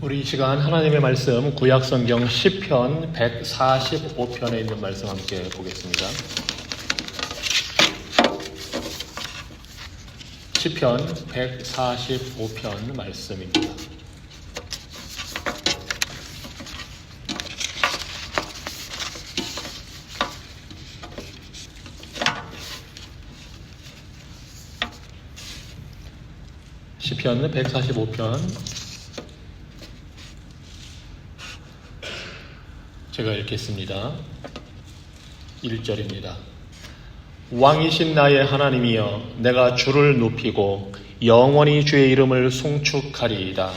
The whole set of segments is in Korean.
우리 이 시간 하나님의 말씀 구약성경 시편 145편에 있는 말씀 함께 보겠습니다. 시편 145편 말씀입니다. 시편 145편 제가 읽겠습니다. 1절입니다. 왕이신 나의 하나님이여, 내가 주를 높이고 영원히 주의 이름을 송축하리이다.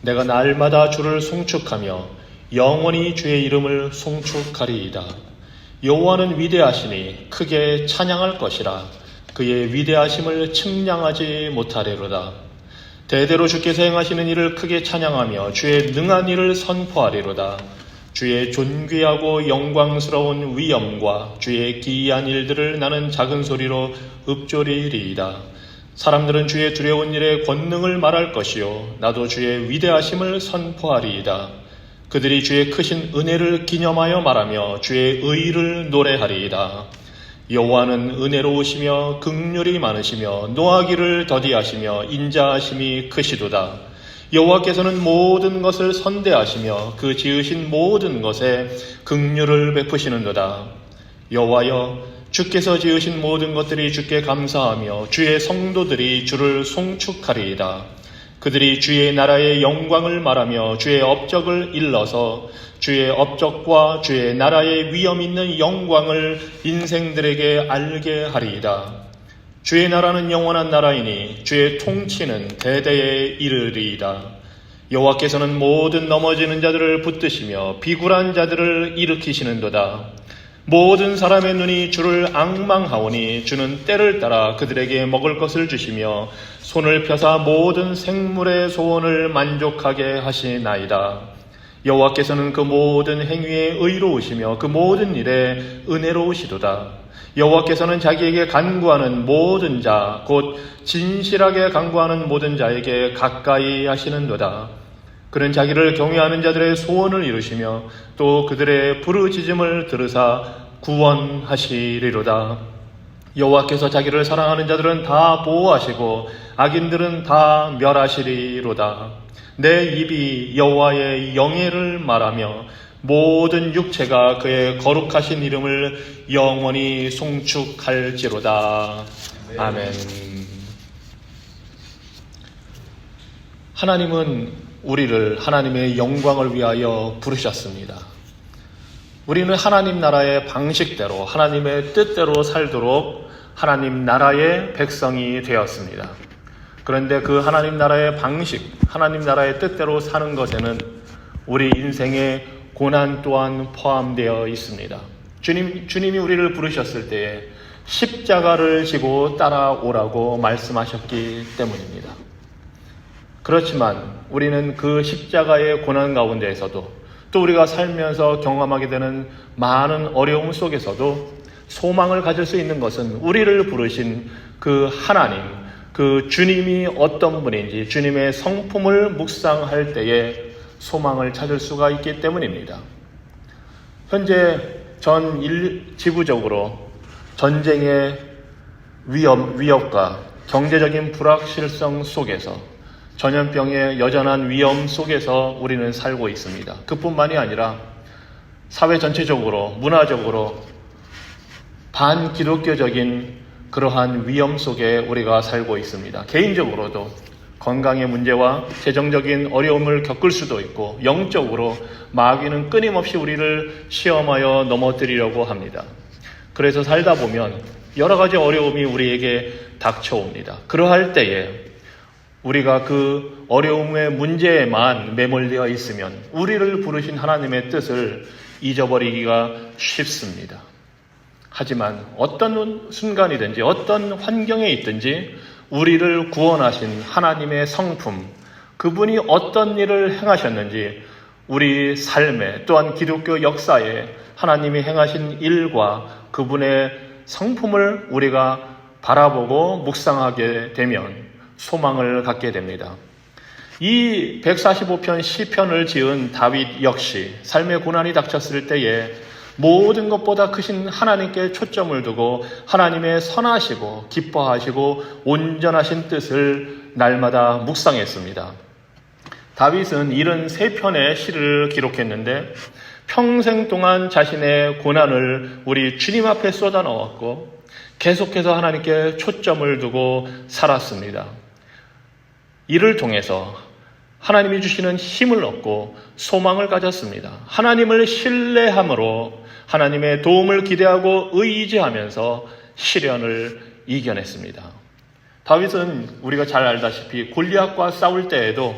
내가 날마다 주를 송축하며 영원히 주의 이름을 송축하리이다. 여호와는 위대하시니 크게 찬양할 것이라. 그의 위대하심을 측량하지 못하리로다. 대대로 주께서 행하시는 일을 크게 찬양하며 주의 능한 일을 선포하리로다. 주의 존귀하고 영광스러운 위엄과 주의 기이한 일들을 나는 작은 소리로 읊조리리이다. 사람들은 주의 두려운 일의 권능을 말할 것이요, 나도 주의 위대하심을 선포하리이다. 그들이 주의 크신 은혜를 기념하여 말하며 주의 의를 노래하리이다. 여호와는 은혜로우시며 긍휼이 많으시며 노하기를 더디하시며 인자하심이 크시도다. 여호와께서는 모든 것을 선대하시며 그 지으신 모든 것에 긍휼을 베푸시는도다. 여호와여, 주께서 지으신 모든 것들이 주께 감사하며 주의 성도들이 주를 송축하리이다. 그들이 주의 나라의 영광을 말하며 주의 업적을 일러서 주의 업적과 주의 나라의 위엄 있는 영광을 인생들에게 알게 하리이다. 주의 나라는 영원한 나라이니 주의 통치는 대대에 이르리이다. 여호와께서는 모든 넘어지는 자들을 붙드시며 비굴한 자들을 일으키시는도다. 모든 사람의 눈이 주를 앙망하오니 주는 때를 따라 그들에게 먹을 것을 주시며 손을 펴사 모든 생물의 소원을 만족하게 하시나이다. 여호와께서는 그 모든 행위에 의로우시며 그 모든 일에 은혜로우시도다. 여호와께서는 자기에게 간구하는 모든 자, 곧 진실하게 간구하는 모든 자에게 가까이 하시는도다. 그는 자기를 경외하는 자들의 소원을 이루시며 또 그들의 부르짖음을 들으사 구원하시리로다. 여호와께서 자기를 사랑하는 자들은 다 보호하시고 악인들은 다 멸하시리로다. 내 입이 여호와의 영예를 말하며 모든 육체가 그의 거룩하신 이름을 영원히 송축할지로다. 아멘. 하나님은 우리를 하나님의 영광을 위하여 부르셨습니다. 우리는 하나님 나라의 방식대로 하나님의 뜻대로 살도록 하나님 나라의 백성이 되었습니다. 그런데 그 하나님 나라의 방식, 하나님 나라의 뜻대로 사는 것에는 우리 인생의 고난 또한 포함되어 있습니다. 주님이 우리를 부르셨을 때에 십자가를 지고 따라오라고 말씀하셨기 때문입니다. 그렇지만 우리는 그 십자가의 고난 가운데에서도 또 우리가 살면서 경험하게 되는 많은 어려움 속에서도 소망을 가질 수 있는 것은 우리를 부르신 그 하나님, 그 주님이 어떤 분인지 주님의 성품을 묵상할 때에 소망을 찾을 수가 있기 때문입니다. 현재 지구적으로 전쟁의 위협과 경제적인 불확실성 속에서 전염병의 여전한 위험 속에서 우리는 살고 있습니다. 그뿐만이 아니라 사회 전체적으로 문화적으로 반기독교적인 그러한 위험 속에 우리가 살고 있습니다. 개인적으로도 건강의 문제와 재정적인 어려움을 겪을 수도 있고 영적으로 마귀는 끊임없이 우리를 시험하여 넘어뜨리려고 합니다. 그래서 살다 보면 여러 가지 어려움이 우리에게 닥쳐옵니다. 그러할 때에 우리가 그 어려움의 문제에만 매몰되어 있으면 우리를 부르신 하나님의 뜻을 잊어버리기가 쉽습니다. 하지만 어떤 순간이든지 어떤 환경에 있든지 우리를 구원하신 하나님의 성품, 그분이 어떤 일을 행하셨는지 우리 삶에 또한 기독교 역사에 하나님이 행하신 일과 그분의 성품을 우리가 바라보고 묵상하게 되면 소망을 갖게 됩니다. 이 145편 시편을 지은 다윗 역시 삶의 고난이 닥쳤을 때에 모든 것보다 크신 하나님께 초점을 두고 하나님의 선하시고 기뻐하시고 온전하신 뜻을 날마다 묵상했습니다. 다윗은 73편의 시를 기록했는데 평생 동안 자신의 고난을 우리 주님 앞에 쏟아넣었고 계속해서 하나님께 초점을 두고 살았습니다. 이를 통해서 하나님이 주시는 힘을 얻고 소망을 가졌습니다. 하나님을 신뢰함으로 하나님의 도움을 기대하고 의지하면서 시련을 이겨냈습니다. 다윗은 우리가 잘 알다시피 골리앗과 싸울 때에도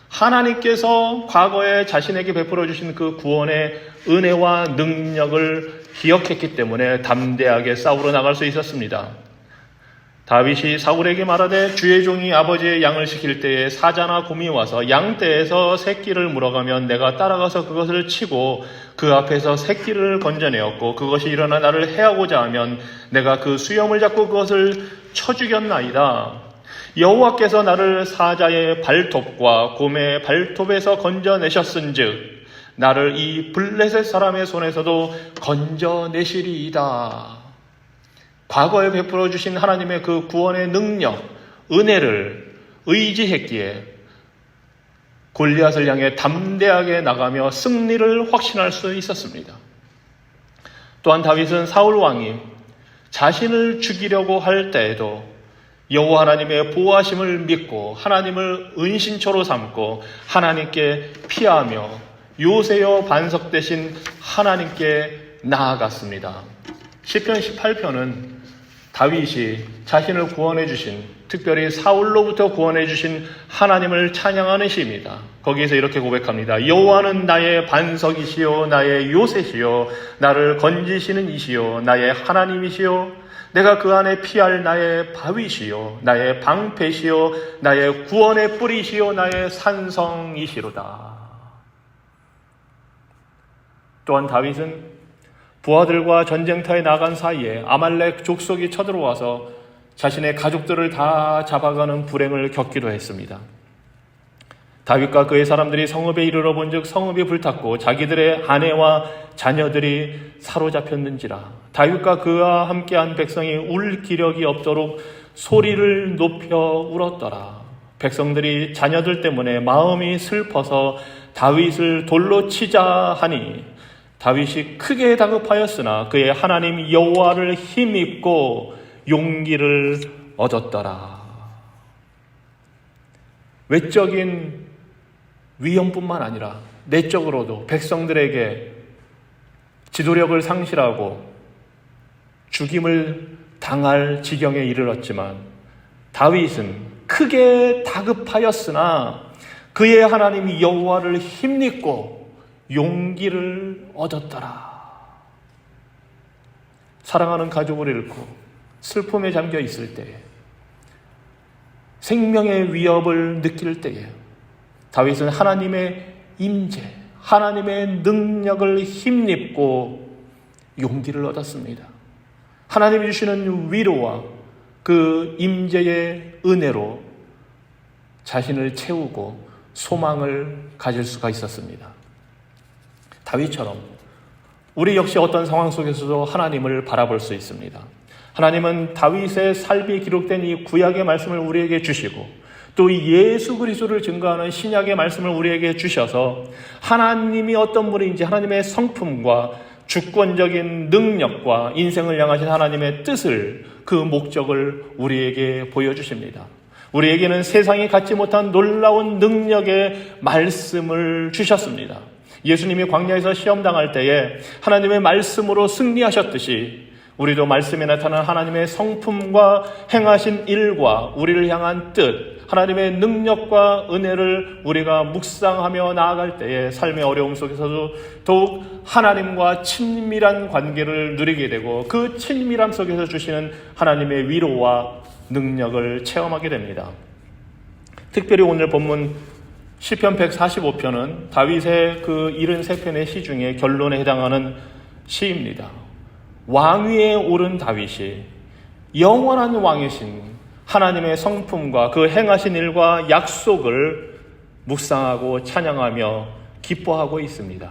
하나님께서 과거에 자신에게 베풀어 주신 그 구원의 은혜와 능력을 기억했기 때문에 담대하게 싸우러 나갈 수 있었습니다. 다윗이 사울에게 말하되 주의 종이 아버지의 양을 시킬 때에 사자나 곰이 와서 양떼에서 새끼를 물어가면 내가 따라가서 그것을 치고 그 앞에서 새끼를 건져내었고 그것이 일어나 나를 해하고자 하면 내가 그 수염을 잡고 그것을 쳐 죽였나이다. 여호와께서 나를 사자의 발톱과 곰의 발톱에서 건져내셨은즉 나를 이 블레셋 사람의 손에서도 건져내시리이다. 과거에 베풀어 주신 하나님의 그 구원의 능력, 은혜를 의지했기에 골리앗을 향해 담대하게 나가며 승리를 확신할 수 있었습니다. 또한 다윗은 사울 왕이 자신을 죽이려고 할 때에도 여호와 하나님의 보호하심을 믿고 하나님을 은신처로 삼고 하나님께 피하며 요새여 반석 되신 하나님께 나아갔습니다. 시편 18편은 다윗이 자신을 구원해 주신, 특별히 사울로부터 구원해 주신 하나님을 찬양하는 시입니다. 거기에서 이렇게 고백합니다. 여호와는 나의 반석이시요 나의 요새시요 나를 건지시는 이시요 나의 하나님이시요 내가 그 안에 피할 나의 바위시요 나의 방패시요 나의 구원의 뿌리시요 나의 산성이시로다. 또한 다윗은 부하들과 전쟁터에 나간 사이에 아말렉 족속이 쳐들어와서 자신의 가족들을 다 잡아가는 불행을 겪기도 했습니다. 다윗과 그의 사람들이 성읍에 이르러 본즉 성읍이 불탔고 자기들의 아내와 자녀들이 사로잡혔는지라. 다윗과 그와 함께한 백성이 울 기력이 없도록 소리를 높여 울었더라. 백성들이 자녀들 때문에 마음이 슬퍼서 다윗을 돌로 치자 하니 다윗이 크게 다급하였으나 그의 하나님 여호와를 힘입고 용기를 얻었더라. 외적인 위험뿐만 아니라 내적으로도 백성들에게 지도력을 상실하고 죽임을 당할 지경에 이르렀지만 다윗은 크게 다급하였으나 그의 하나님 여호와를 힘입고 용기를 얻었더라. 사랑하는 가족을 잃고 슬픔에 잠겨 있을 때에, 생명의 위협을 느낄 때에 다윗은 하나님의 임재, 하나님의 능력을 힘입고 용기를 얻었습니다. 하나님이 주시는 위로와 그 임재의 은혜로 자신을 채우고 소망을 가질 수가 있었습니다. 다윗처럼 우리 역시 어떤 상황 속에서도 하나님을 바라볼 수 있습니다. 하나님은 다윗의 삶이 기록된 이 구약의 말씀을 우리에게 주시고 또 예수 그리스도를 증거하는 신약의 말씀을 우리에게 주셔서 하나님이 어떤 분인지 하나님의 성품과 주권적인 능력과 인생을 향하신 하나님의 뜻을, 그 목적을 우리에게 보여주십니다. 우리에게는 세상이 갖지 못한 놀라운 능력의 말씀을 주셨습니다. 예수님이 광야에서 시험당할 때에 하나님의 말씀으로 승리하셨듯이 우리도 말씀에 나타난 하나님의 성품과 행하신 일과 우리를 향한 뜻, 하나님의 능력과 은혜를 우리가 묵상하며 나아갈 때에 삶의 어려움 속에서도 더욱 하나님과 친밀한 관계를 누리게 되고 그 친밀함 속에서 주시는 하나님의 위로와 능력을 체험하게 됩니다. 특별히 오늘 본문 시편 145편은 다윗의 그 73편의 시 중에 결론에 해당하는 시입니다. 왕위에 오른 다윗이 영원한 왕이신 하나님의 성품과 그 행하신 일과 약속을 묵상하고 찬양하며 기뻐하고 있습니다.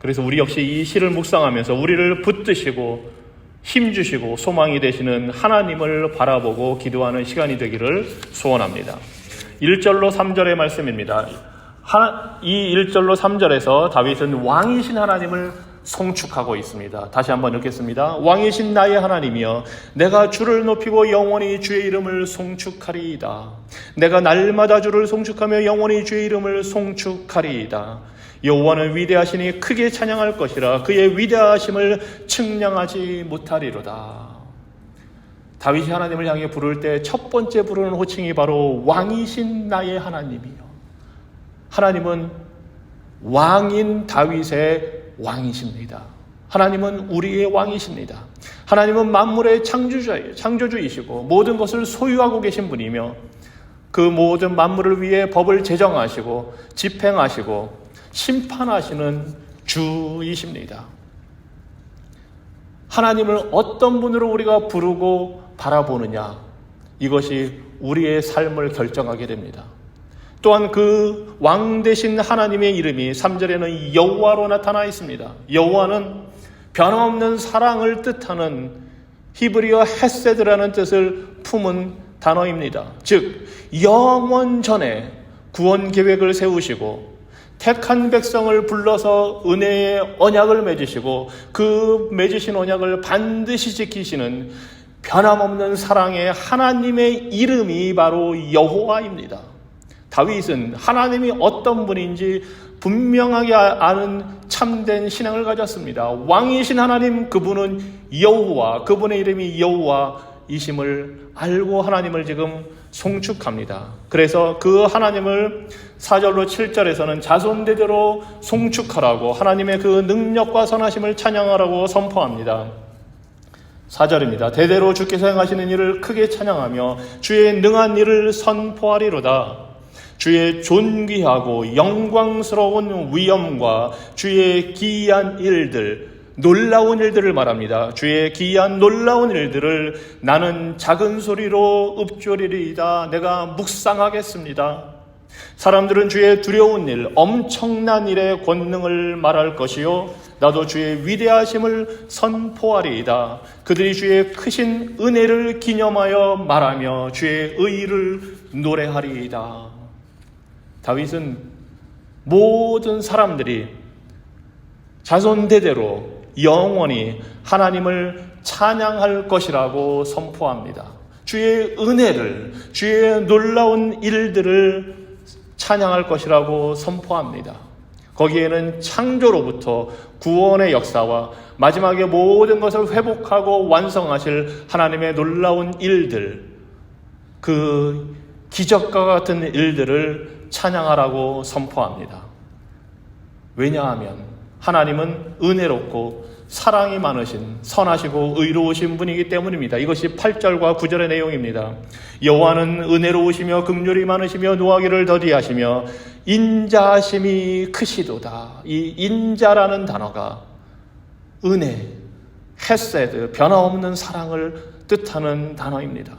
그래서 우리 역시 이 시를 묵상하면서 우리를 붙드시고 힘주시고 소망이 되시는 하나님을 바라보고 기도하는 시간이 되기를 소원합니다. 1절로 3절의 말씀입니다. 이 1절로 3절에서 다윗은 왕이신 하나님을 송축하고 있습니다. 다시 한번 읽겠습니다. 왕이신 나의 하나님이여, 내가 주를 높이고 영원히 주의 이름을 송축하리이다. 내가 날마다 주를 송축하며 영원히 주의 이름을 송축하리이다. 여호와는 위대하시니 크게 찬양할 것이라. 그의 위대하심을 측량하지 못하리로다. 다윗이 하나님을 향해 부를 때 첫 번째 부르는 호칭이 바로 왕이신 나의 하나님이요. 하나님은 왕인 다윗의 왕이십니다. 하나님은 우리의 왕이십니다. 하나님은 만물의 창조주이시고 모든 것을 소유하고 계신 분이며 그 모든 만물을 위해 법을 제정하시고 집행하시고 심판하시는 주이십니다. 하나님을 어떤 분으로 우리가 부르고 바라보느냐, 이것이 우리의 삶을 결정하게 됩니다. 또한 그 왕 되신 하나님의 이름이 3절에는 여호와로 나타나 있습니다. 여호와는 변함없는 사랑을 뜻하는 히브리어 헤세드라는 뜻을 품은 단어입니다. 즉 영원 전에 구원 계획을 세우시고 택한 백성을 불러서 은혜의 언약을 맺으시고 그 맺으신 언약을 반드시 지키시는 변함없는 사랑의 하나님의 이름이 바로 여호와입니다. 다윗은 하나님이 어떤 분인지 분명하게 아는 참된 신앙을 가졌습니다. 왕이신 하나님, 그분은 여호와, 그분의 이름이 여호와이심을 알고 하나님을 지금 송축합니다. 그래서 그 하나님을 4절로 7절에서는 자손대대로 송축하라고, 하나님의 그 능력과 선하심을 찬양하라고 선포합니다. 4절입니다. 대대로 주께서 행하시는 일을 크게 찬양하며 주의 능한 일을 선포하리로다. 주의 존귀하고 영광스러운 위엄과 주의 기이한 일들, 놀라운 일들을 말합니다. 주의 기이한 놀라운 일들을 나는 작은 소리로 읊조리리이다. 내가 묵상하겠습니다. 사람들은 주의 두려운 일, 엄청난 일의 권능을 말할 것이요, 나도 주의 위대하심을 선포하리이다. 그들이 주의 크신 은혜를 기념하여 말하며 주의 의를 노래하리이다. 다윗은 모든 사람들이 자손대대로 영원히 하나님을 찬양할 것이라고 선포합니다. 주의 은혜를, 주의 놀라운 일들을 찬양할 것이라고 선포합니다. 거기에는 창조로부터 구원의 역사와 마지막에 모든 것을 회복하고 완성하실 하나님의 놀라운 일들, 그 기적과 같은 일들을 찬양하라고 선포합니다. 왜냐하면 하나님은 은혜롭고 사랑이 많으신 선하시고 의로우신 분이기 때문입니다. 이것이 8절과 9절의 내용입니다. 여호와는 은혜로우시며 긍휼이 많으시며 노하기를 더디하시며 인자하심이 크시도다. 이 인자라는 단어가 은혜, 헤세드, 변함없는 사랑을 뜻하는 단어입니다.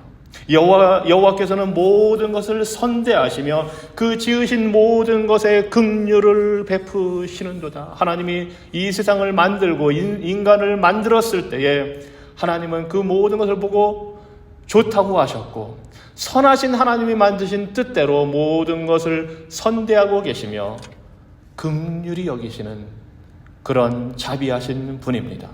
여호와께서는 모든 것을 선대하시며 그 지으신 모든 것에 긍휼을 베푸시는도다. 하나님이 이 세상을 만들고 인간을 만들었을 때에 하나님은 그 모든 것을 보고 좋다고 하셨고, 선하신 하나님이 만드신 뜻대로 모든 것을 선대하고 계시며 긍휼히 여기시는 그런 자비하신 분입니다.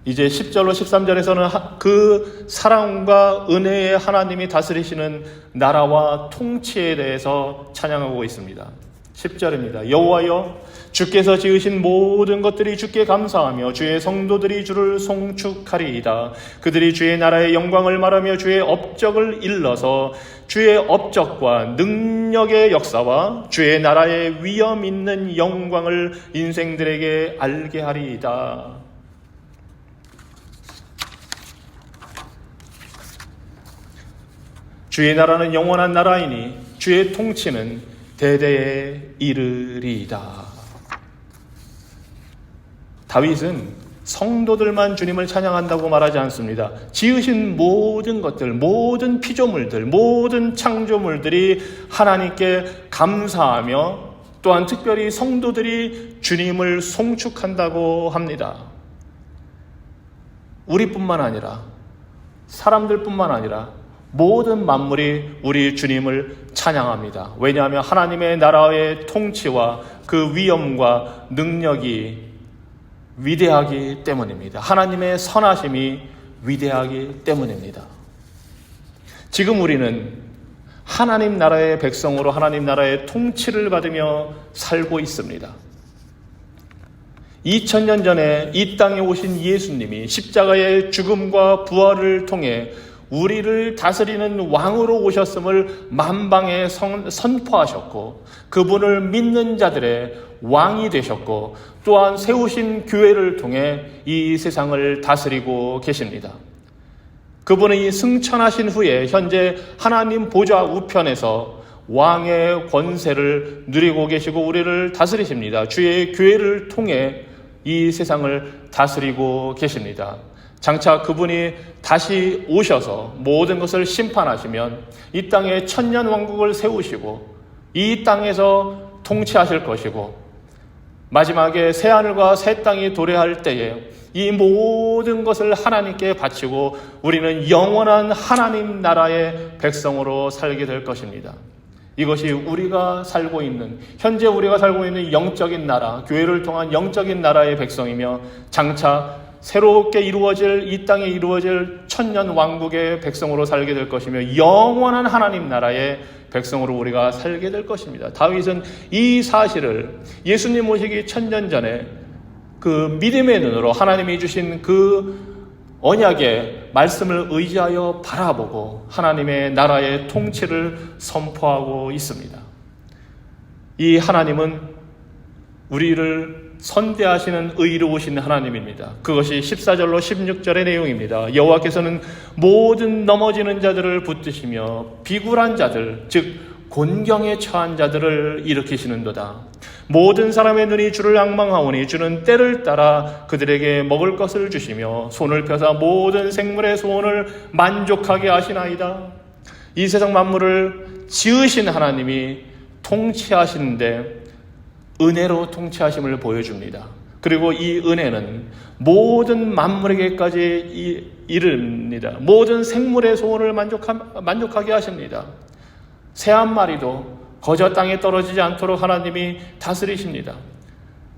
이제 10절로 13절에서는 그 사랑과 은혜의 하나님이 다스리시는 나라와 통치에 대해서 찬양하고 있습니다. 10절입니다. 여호와여, 주께서 지으신 모든 것들이 주께 감사하며 주의 성도들이 주를 송축하리이다. 그들이 주의 나라의 영광을 말하며 주의 업적을 일러서 주의 업적과 능력의 역사와 주의 나라의 위엄 있는 영광을 인생들에게 알게 하리이다. 주의 나라는 영원한 나라이니 주의 통치는 대대에 이르리이다. 다윗은 성도들만 주님을 찬양한다고 말하지 않습니다. 지으신 모든 것들, 모든 피조물들, 모든 창조물들이 하나님께 감사하며 또한 특별히 성도들이 주님을 송축한다고 합니다. 우리뿐만 아니라, 사람들뿐만 아니라 모든 만물이 우리 주님을 찬양합니다. 왜냐하면 하나님의 나라의 통치와 그 위엄과 능력이 위대하기 때문입니다. 하나님의 선하심이 위대하기 때문입니다. 지금 우리는 하나님 나라의 백성으로 하나님 나라의 통치를 받으며 살고 있습니다. 2000년 전에 이 땅에 오신 예수님이 십자가의 죽음과 부활을 통해 우리를 다스리는 왕으로 오셨음을 만방에 선포하셨고, 그분을 믿는 자들의 왕이 되셨고, 또한 세우신 교회를 통해 이 세상을 다스리고 계십니다. 그분이 승천하신 후에 현재 하나님 보좌 우편에서 왕의 권세를 누리고 계시고 우리를 다스리십니다. 주의 교회를 통해 이 세상을 다스리고 계십니다. 장차 그분이 다시 오셔서 모든 것을 심판하시면 이 땅에 천년 왕국을 세우시고 이 땅에서 통치하실 것이고, 마지막에 새하늘과 새 땅이 도래할 때에 이 모든 것을 하나님께 바치고 우리는 영원한 하나님 나라의 백성으로 살게 될 것입니다. 이것이 우리가 살고 있는, 현재 우리가 살고 있는 영적인 나라, 교회를 통한 영적인 나라의 백성이며, 장차 새롭게 이루어질, 이 땅에 이루어질 천년 왕국의 백성으로 살게 될 것이며, 영원한 하나님 나라의 백성으로 우리가 살게 될 것입니다. 다윗은 이 사실을 예수님 오시기 천년 전에 그 믿음의 눈으로 하나님이 주신 그 언약의 말씀을 의지하여 바라보고 하나님의 나라의 통치를 선포하고 있습니다. 이 하나님은 우리를 선대하시는 의로우신 하나님입니다. 그것이 14절로 16절의 내용입니다. 여호와께서는 모든 넘어지는 자들을 붙드시며 비굴한 자들, 즉 곤경에 처한 자들을 일으키시는도다. 모든 사람의 눈이 주를 앙망하오니 주는 때를 따라 그들에게 먹을 것을 주시며 손을 펴사 모든 생물의 소원을 만족하게 하시나이다. 이 세상 만물을 지으신 하나님이 통치하시는데 은혜로 통치하심을 보여줍니다. 그리고 이 은혜는 모든 만물에게까지 이릅니다. 모든 생물의 소원을 만족하게 하십니다. 새 한 마리도 거저 땅에 떨어지지 않도록 하나님이 다스리십니다.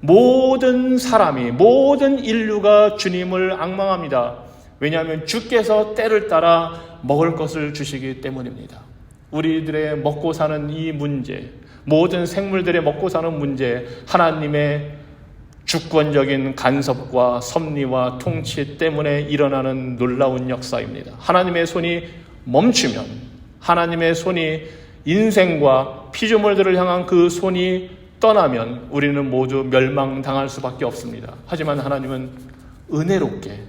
모든 사람이, 모든 인류가 주님을 앙망합니다. 왜냐하면 주께서 때를 따라 먹을 것을 주시기 때문입니다. 우리들의 먹고 사는 이 문제, 모든 생물들의 먹고 사는 문제, 하나님의 주권적인 간섭과 섭리와 통치 때문에 일어나는 놀라운 역사입니다. 하나님의 손이 멈추면, 하나님의 손이 인생과 피조물들을 향한 그 손이 떠나면 우리는 모두 멸망당할 수밖에 없습니다. 하지만 하나님은 은혜롭게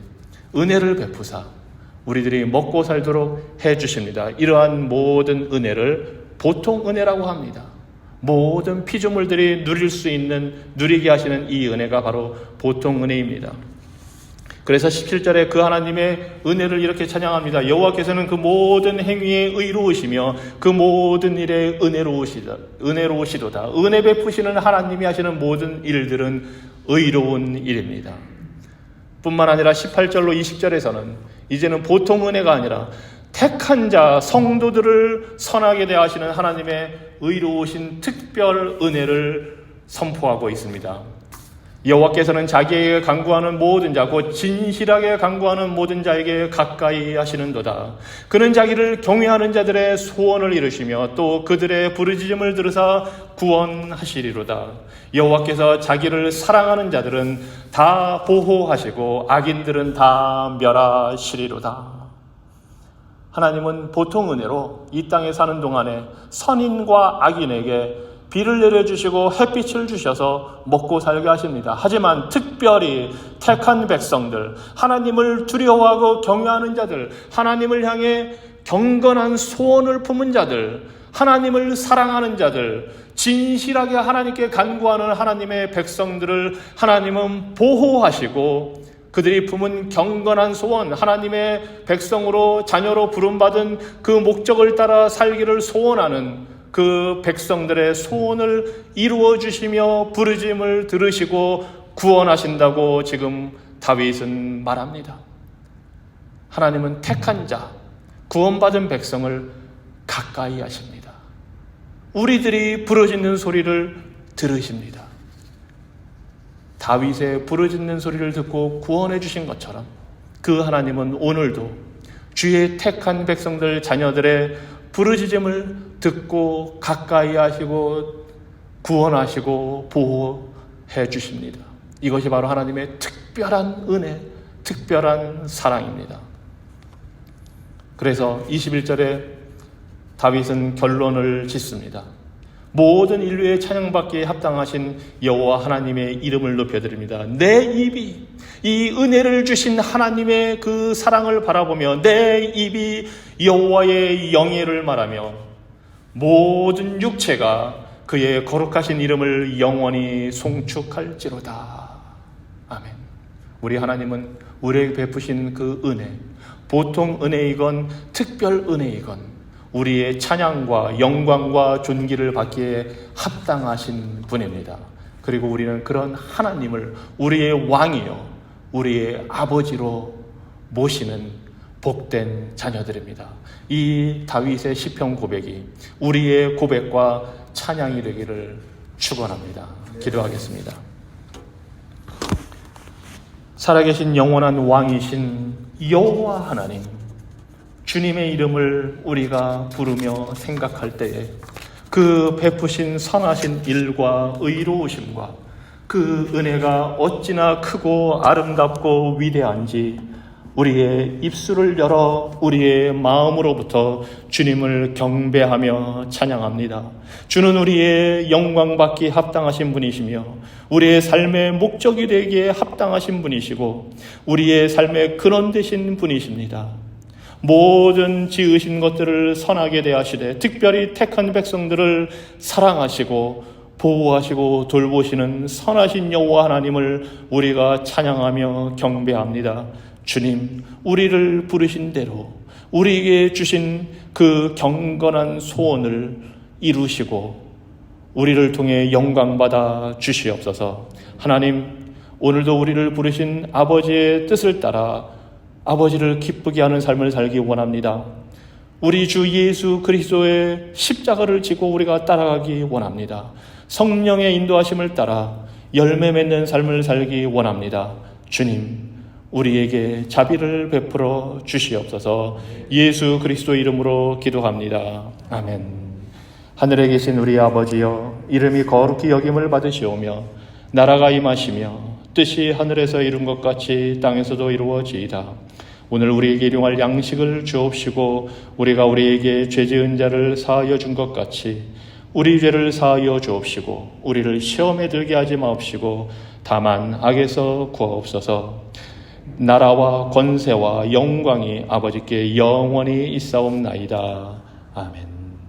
은혜를 베푸사 우리들이 먹고 살도록 해주십니다. 이러한 모든 은혜를 보통 은혜라고 합니다. 모든 피조물들이 누릴 수 있는, 누리게 하시는 이 은혜가 바로 보통 은혜입니다. 그래서 17절에 그 하나님의 은혜를 이렇게 찬양합니다. 여호와께서는 그 모든 행위에 의로우시며 그 모든 일에 은혜로우시도다. 은혜 베푸시는 하나님이 하시는 모든 일들은 의로운 일입니다. 뿐만 아니라 18절로 20절에서는 이제는 보통 은혜가 아니라 택한 자, 성도들을 선하게 대하시는 하나님의 의로우신 특별 은혜를 선포하고 있습니다. 여호와께서는 자기에게 간구하는 모든 자, 곧 진실하게 간구하는 모든 자에게 가까이 하시는도다. 그는 자기를 경외하는 자들의 소원을 이루시며 또 그들의 부르짖음을 들으사 구원하시리로다. 여호와께서 자기를 사랑하는 자들은 다 보호하시고 악인들은 다 멸하시리로다. 하나님은 보통 은혜로 이 땅에 사는 동안에 선인과 악인에게 비를 내려주시고 햇빛을 주셔서 먹고 살게 하십니다. 하지만 특별히 택한 백성들, 하나님을 두려워하고 경외하는 자들, 하나님을 향해 경건한 소원을 품은 자들, 하나님을 사랑하는 자들, 진실하게 하나님께 간구하는 하나님의 백성들을 하나님은 보호하시고 그들이 품은 경건한 소원, 하나님의 백성으로 자녀로 부름받은 그 목적을 따라 살기를 소원하는 그 백성들의 소원을 이루어 주시며 부르짖음을 들으시고 구원하신다고 지금 다윗은 말합니다. 하나님은 택한 자, 구원받은 백성을 가까이 하십니다. 우리들이 부르짖는 소리를 들으십니다. 다윗의 부르짖는 소리를 듣고 구원해 주신 것처럼 그 하나님은 오늘도 주의 택한 백성들 자녀들의 부르짖음을 듣고 가까이 하시고 구원하시고 보호해 주십니다. 이것이 바로 하나님의 특별한 은혜, 특별한 사랑입니다. 그래서 21절에 다윗은 결론을 짓습니다. 모든 인류의 찬양받기에 합당하신 여호와 하나님의 이름을 높여드립니다. 내 입이 이 은혜를 주신 하나님의 그 사랑을 바라보며 내 입이 여호와의 영예를 말하며 모든 육체가 그의 거룩하신 이름을 영원히 송축할지로다. 아멘. 우리 하나님은 우리에게 베푸신 그 은혜, 보통 은혜이건 특별 은혜이건 우리의 찬양과 영광과 존귀를 받기에 합당하신 분입니다. 그리고 우리는 그런 하나님을 우리의 왕이요 우리의 아버지로 모시는 복된 자녀들입니다. 이 다윗의 시편 고백이 우리의 고백과 찬양이 되기를 축원합니다. 기도하겠습니다. 살아계신 영원한 왕이신 여호와 하나님, 주님의 이름을 우리가 부르며 생각할 때에 그 베푸신 선하신 일과 의로우심과 그 은혜가 어찌나 크고 아름답고 위대한지 우리의 입술을 열어 우리의 마음으로부터 주님을 경배하며 찬양합니다. 주는 우리의 영광받기 합당하신 분이시며 우리의 삶의 목적이 되기에 합당하신 분이시고 우리의 삶의 근원 되신 분이십니다. 모든 지으신 것들을 선하게 대하시되 특별히 택한 백성들을 사랑하시고 보호하시고 돌보시는 선하신 여호와 하나님을 우리가 찬양하며 경배합니다. 주님, 우리를 부르신 대로 우리에게 주신 그 경건한 소원을 이루시고 우리를 통해 영광받아 주시옵소서. 하나님, 오늘도 우리를 부르신 아버지의 뜻을 따라 아버지를 기쁘게 하는 삶을 살기 원합니다. 우리 주 예수 그리스도의 십자가를 지고 우리가 따라가기 원합니다. 성령의 인도하심을 따라 열매 맺는 삶을 살기 원합니다. 주님, 우리에게 자비를 베풀어 주시옵소서. 예수 그리스도 이름으로 기도합니다. 아멘. 하늘에 계신 우리 아버지여, 이름이 거룩히 여김을 받으시오며 나라가 임하시며 뜻이 하늘에서 이룬 것 같이 땅에서도 이루어지이다. 오늘 우리에게 일용할 양식을 주옵시고 우리가 우리에게 죄 지은 자를 사하여 준 것 같이 우리 죄를 사하여 주옵시고 우리를 시험에 들게 하지 마옵시고 다만 악에서 구하옵소서. 나라와 권세와 영광이 아버지께 영원히 있사옵나이다. 아멘.